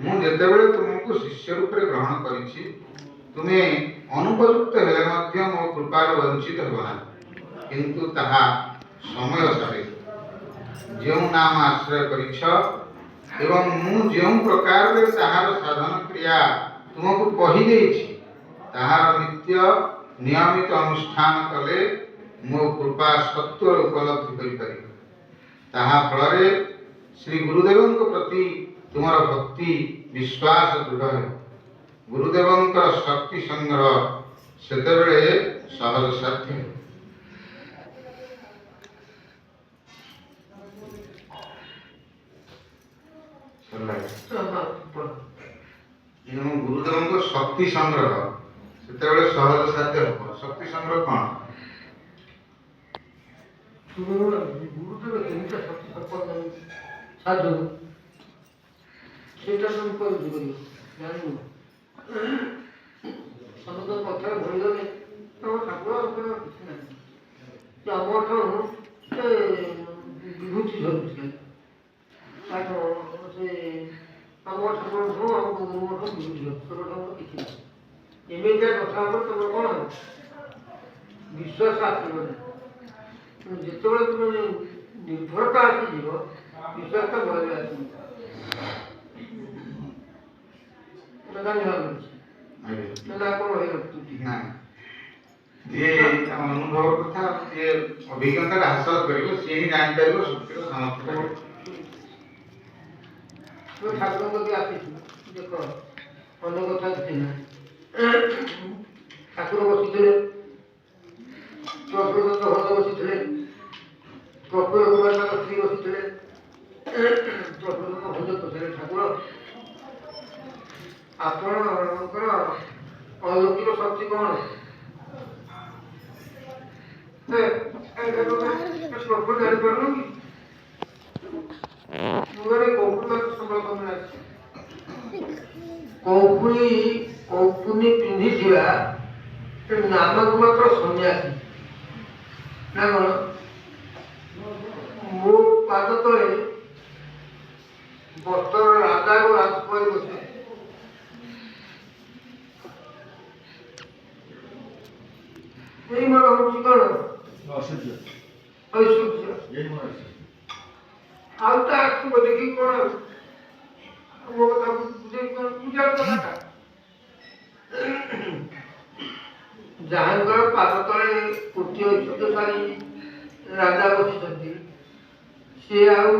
ମୁଁ ଯେତେବେଳେ ତୁମକୁ ଶିଷ୍ୟ ରୂପରେ ଗ୍ରହଣ କରିଛି ତୁମେ ଅନୁପଯୁକ୍ତ ହେଲେ ମଧ୍ୟ ମୋ କୃପାରୁ ବଞ୍ଚିତ ହେବ ନାହିଁ, କିନ୍ତୁ ତାହା ସମୟ ସାପେକ୍ଷ। ଯେଉଁ ନାମ ଆଶ୍ରୟ କରିଛ ଏବଂ ମୁଁ ଯେଉଁ ପ୍ରକାରରେ ତାହାର ସାଧନ କ୍ରିୟା ତୁମକୁ କହିଦେଇଛି ତାହାର ନିତ୍ୟ ନିୟମିତ ଅନୁଷ୍ଠାନ କଲେ ମୋ କୃପା ସତ୍ୱର ଉପଲବ୍ଧି କରିପାରିବ। ତାହା ଫଳରେ ଶ୍ରୀ ଗୁରୁଦେବଙ୍କ ପ୍ରତି ତୁମର ଭକ୍ତି ବିଶ୍ୱାସ ଦୃଢ଼ ହେବ। ଗୁରୁଦେବଙ୍କର ଶକ୍ତି ସଂଗ୍ରହ ସେତେବେଳେ ସହଜ ସାଧ୍ୟ ହେବ। ଗୁରୁଦେବଙ୍କ ଶକ୍ତି ସଂଗ୍ରହ ସେତେବେଳେ ସହଜ ସାଧ୍ୟ ହେବ। ଶକ୍ତି ସଂଗ୍ରହ କ'ଣ? ଗୁରୁଦେବ ତିନିଟା ଶକ୍ତି ସମ୍ପନ୍ନ ସାଧୁ ସେଇଟା ସବୁ କରିବୁ ଜାଣିବୁ। ସମସ୍ତ କଥାରେ ଭରିଗଲେ ତମ ଠାକୁର କିଛି ନାହିଁ। ଆମଠୁ ସେ ବିଭୂତି ଧରୁଥିଲେ ସେ ଆମ ଠାକୁରଠୁ ଆମ ଗୁରୁମଠୁ ବିଭୂତି ଧରୁ କିଛି ନାହିଁ। ଏମିତିଆ କଥା ଉପରେ ତମର କ'ଣ ବିଶ୍ୱାସ ଆସିବନି। ଯେତେବେଳେ ତୁମେ ନିର୍ଭରତା ଆସିଯିବ ବିଶ୍ୱାସଟା ଭୟରେ ଆସିବ। ଅନୁଭବ କଥା ଯିଏ ଅଭିଜ୍ଞତାଟା ହାସଲ କରିବ ସିଏ ହିଁ ଜାଣିପାରିବ ଶକ୍ତିର ସାମର୍ଥ୍ୟ। ଠାକୁରଙ୍କ ପ୍ରତି ଆସିଛୁ ଦେଖ ଅନ୍ୟ କଥା କିଛି ନାହିଁ। ଠାକୁର ବସିଥିଲେ ପ୍ରକୃତ ଘର ବସିଥିଲେ, ପ୍ରକୃତ କୁମାର ସ୍ତ୍ରୀ ବସିଥିଲେ, ପ୍ରକୃତ ଭୋଜ କରିଥିଲେ। ଠାକୁର ଆପଣଙ୍କର ଅଲୌକିକ ଶକ୍ତି କ'ଣ? ପ୍ରକୃତ ଜାଣିପାରୁନ କି? କୌପୁନି ପିନ୍ଧିଥିବା ନାମକୁ ମାତ୍ର ସନ୍ନ୍ୟାସୀ ନା କ'ଣ? ମୋ ପାଦ ତଳେ ବସ୍ତ୍ର ରାଜାକୁ ରାଜକୁମାରୀ ବସେ। ଏଇ ମୋର ହଉଛି କ'ଣ ଐଶ୍ୱର୍ଯ୍ୟ। ଆଉ ତା ଆଖି ଦେଖିକି କ'ଣ ମୋ କଥାକୁ ପୂଜା କଥାଟା ଯାହାଙ୍କର ପାଦ ତଳେ କୋଟି ଐଶ୍ୱର୍ଯ୍ୟଶାଳୀ ରାଜା ବସିଛନ୍ତି ସିଏ ଆଉ